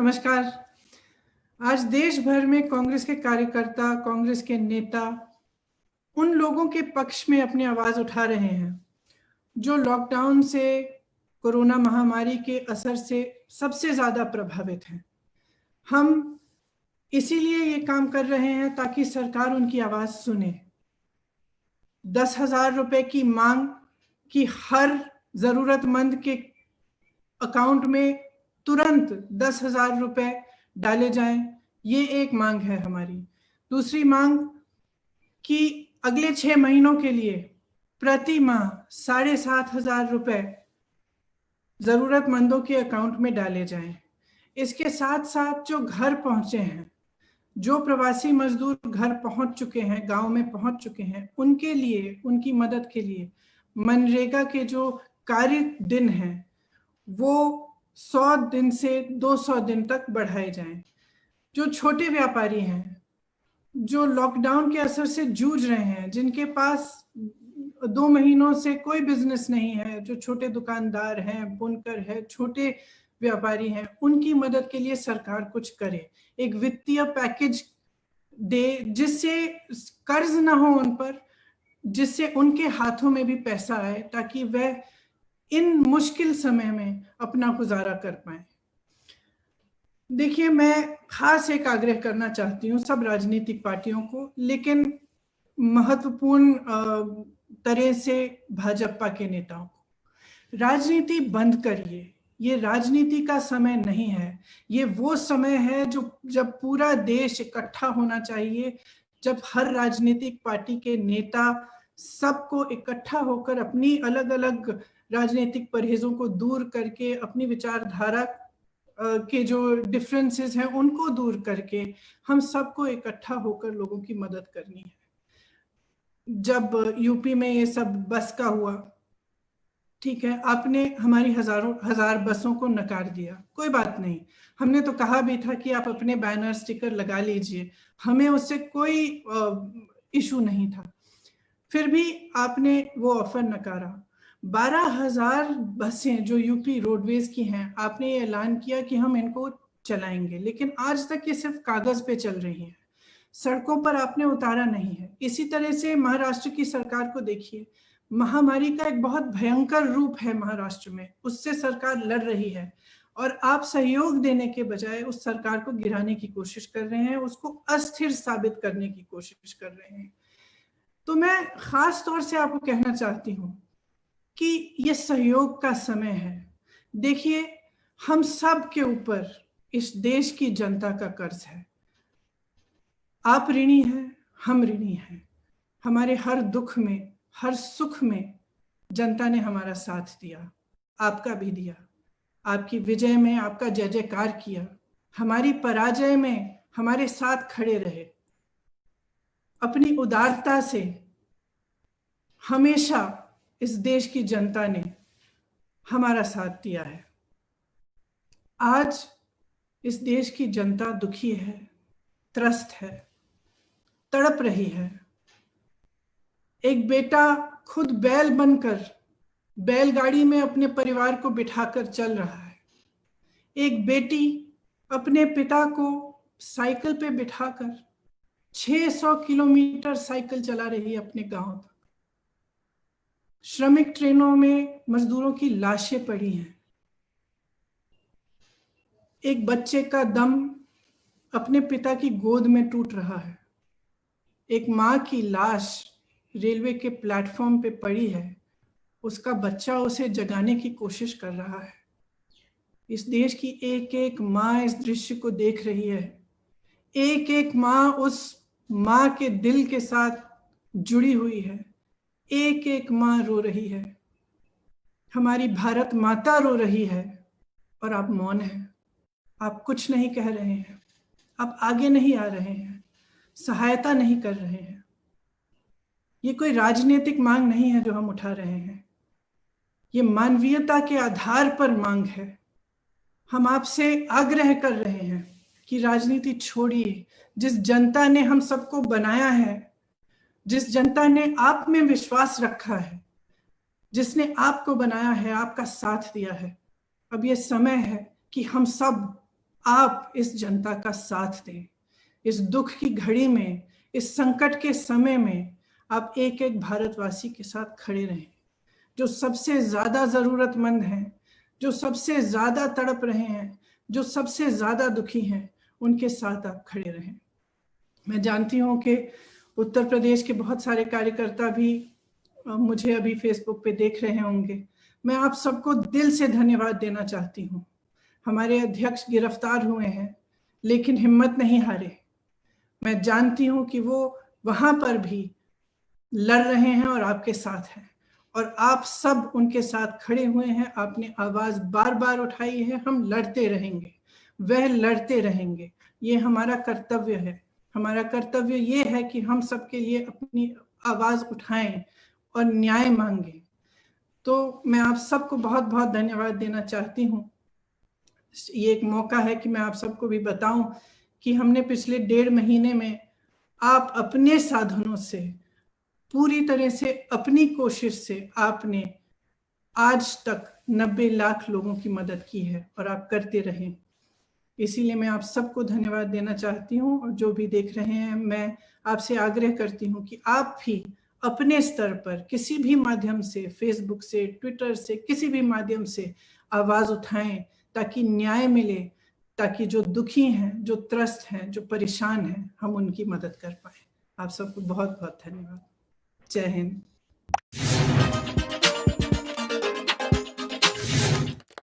नमस्कार। आज देश भर में कांग्रेस के कार्यकर्ता, कांग्रेस के नेता उन लोगों के पक्ष में अपनी आवाज उठा रहे हैं जो लॉकडाउन से, कोरोना महामारी के असर से सबसे ज्यादा प्रभावित हैं। हम इसीलिए ये काम कर रहे हैं ताकि सरकार उनकी आवाज सुने। 10,000 रुपए की मांग कि हर जरूरतमंद के अकाउंट में तुरंत 10,000 रुपए डाले जाएं, ये एक मांग है हमारी। दूसरी मांग कि अगले 6 महीनों के लिए प्रति माह 7,500 रुपए जरूरतमंदों के अकाउंट में डाले जाएं। इसके साथ साथ जो घर पहुंचे हैं, जो प्रवासी मजदूर घर पहुंच चुके हैं, गांव में पहुंच चुके हैं, उनके लिए, उनकी मदद के लिए मनरेगा के जो कार्य दिन हैं वो 100 दिन से 200 दिन तक बढ़ाए जाएं। जो छोटे व्यापारी हैं, जो लॉकडाउन के असर से जूझ रहे हैं, जिनके पास 2 महीनों से कोई बिजनेस नहीं है, जो छोटे दुकानदार हैं, बुनकर है, छोटे व्यापारी हैं, उनकी मदद के लिए सरकार कुछ करे। एक वित्तीय पैकेज दे जिससे कर्ज ना हो उन पर, जिससे उनके हाथों में भी पैसा आए ताकि वह इन मुश्किल समय में अपना गुजारा कर पाए। देखिए, मैं खास एक आग्रह करना चाहती हूँ सब राजनीतिक पार्टियों को, लेकिन महत्वपूर्ण तरह से भाजपा के नेताओं को। राजनीति बंद करिए। ये राजनीति का समय नहीं है। ये वो समय है जब पूरा देश इकट्ठा होना चाहिए, जब हर राजनीतिक पार्टी के नेता सबको इकट्ठा होकर अपनी अलग अलग राजनीतिक परहेजों को दूर करके, अपनी विचारधारा के जो डिफरेंसेस हैं उनको दूर करके हम सबको इकट्ठा होकर लोगों की मदद करनी है। जब यूपी में ये सब बस का हुआ, ठीक है, आपने हमारी हजार बसों को नकार दिया, कोई बात नहीं। हमने तो कहा भी था कि आप अपने बैनर स्टिकर लगा लीजिए, हमें उससे कोई इशू नहीं था। फिर भी आपने वो ऑफर नकारा। 12,000 बसें जो यूपी रोडवेज की हैं, आपने ये ऐलान किया कि हम इनको चलाएंगे, लेकिन आज तक ये सिर्फ कागज पे चल रही हैं, सड़कों पर आपने उतारा नहीं है। इसी तरह से महाराष्ट्र की सरकार को देखिए, महामारी का एक बहुत भयंकर रूप है महाराष्ट्र में, उससे सरकार लड़ रही है और आप सहयोग देने के बजाय उस सरकार को गिराने की कोशिश कर रहे हैं, उसको अस्थिर साबित करने की कोशिश कर रहे हैं। तो मैं खास तौर से आपको कहना चाहती हूं कि ये सहयोग का समय है। देखिए, हम सब के ऊपर इस देश की जनता का कर्ज है। आप ऋणी हैं, हम ऋणी हैं। हमारे हर दुख में, हर सुख में जनता ने हमारा साथ दिया, आपका भी दिया। आपकी विजय में आपका जय जयकार किया, हमारी पराजय में हमारे साथ खड़े रहे। अपनी उदारता से हमेशा इस देश की जनता ने हमारा साथ दिया है। आज इस देश की जनता दुखी है, त्रस्त है, तड़प रही है। एक बेटा खुद बैल बनकर बैलगाड़ी में अपने परिवार को बिठाकर चल रहा है। एक बेटी अपने पिता को साइकिल पे बिठाकर 600 किलोमीटर साइकिल चला रही है अपने गांव तक। श्रमिक ट्रेनों में मजदूरों की लाशें पड़ी हैं। एक बच्चे का दम अपने पिता की गोद में टूट रहा है। एक मां की लाश रेलवे के प्लेटफॉर्म पे पड़ी है, उसका बच्चा उसे जगाने की कोशिश कर रहा है। इस देश की एक एक मां इस दृश्य को देख रही है। एक एक मां उस मां के दिल के साथ जुड़ी हुई है। एक एक मां रो रही है। हमारी भारत माता रो रही है और आप मौन हैं। आप कुछ नहीं कह रहे हैं, आप आगे नहीं आ रहे हैं, सहायता नहीं कर रहे हैं। ये कोई राजनीतिक मांग नहीं है जो हम उठा रहे हैं, ये मानवीयता के आधार पर मांग है। हम आपसे आग्रह कर रहे हैं कि राजनीति छोड़िए। जिस जनता ने हम सबको बनाया है, जिस जनता ने आप में विश्वास रखा है, जिसने आपको बनाया है, आपका साथ दिया है, अब ये समय है कि हम सब आप इस जनता का साथ दें। इस दुख की घड़ी में, इस संकट के समय में आप एक एक भारतवासी के साथ खड़े रहें। जो सबसे ज्यादा जरूरतमंद हैं, जो सबसे ज्यादा तड़प रहे हैं, जो सबसे ज्यादा दुखी हैं, उनके साथ आप खड़े रहें। मैं जानती हूँ कि उत्तर प्रदेश के बहुत सारे कार्यकर्ता भी मुझे अभी फेसबुक पे देख रहे होंगे। मैं आप सबको दिल से धन्यवाद देना चाहती हूँ। हमारे अध्यक्ष गिरफ्तार हुए हैं, लेकिन हिम्मत नहीं हारे। मैं जानती हूँ कि वो वहां पर भी लड़ रहे हैं और आपके साथ हैं, और आप सब उनके साथ खड़े हुए हैं। आपने आवाज बार बार उठाई है। हम लड़ते रहेंगे, वह लड़ते रहेंगे। ये हमारा कर्तव्य है। हमारा कर्तव्य ये है कि हम सबके लिए अपनी आवाज उठाएं और न्याय मांगे। तो मैं आप सबको बहुत बहुत धन्यवाद देना चाहती हूँ। ये एक मौका है कि मैं आप सबको भी बताऊं कि हमने पिछले 1.5 महीने में आप अपने साधनों से, पूरी तरह से अपनी कोशिश से आपने आज तक 90 लाख लोगों की मदद की है, और आप करते रहें। इसीलिए मैं आप सबको धन्यवाद देना चाहती हूँ। और जो भी देख रहे हैं, मैं आपसे आग्रह करती हूँ कि आप भी अपने स्तर पर किसी भी माध्यम से, फेसबुक से, ट्विटर से, किसी भी माध्यम से आवाज उठाएं, ताकि न्याय मिले, ताकि जो दुखी हैं, जो त्रस्त हैं, जो परेशान हैं, हम उनकी मदद कर पाए। आप सबको बहुत बहुत धन्यवाद। जय हिंद।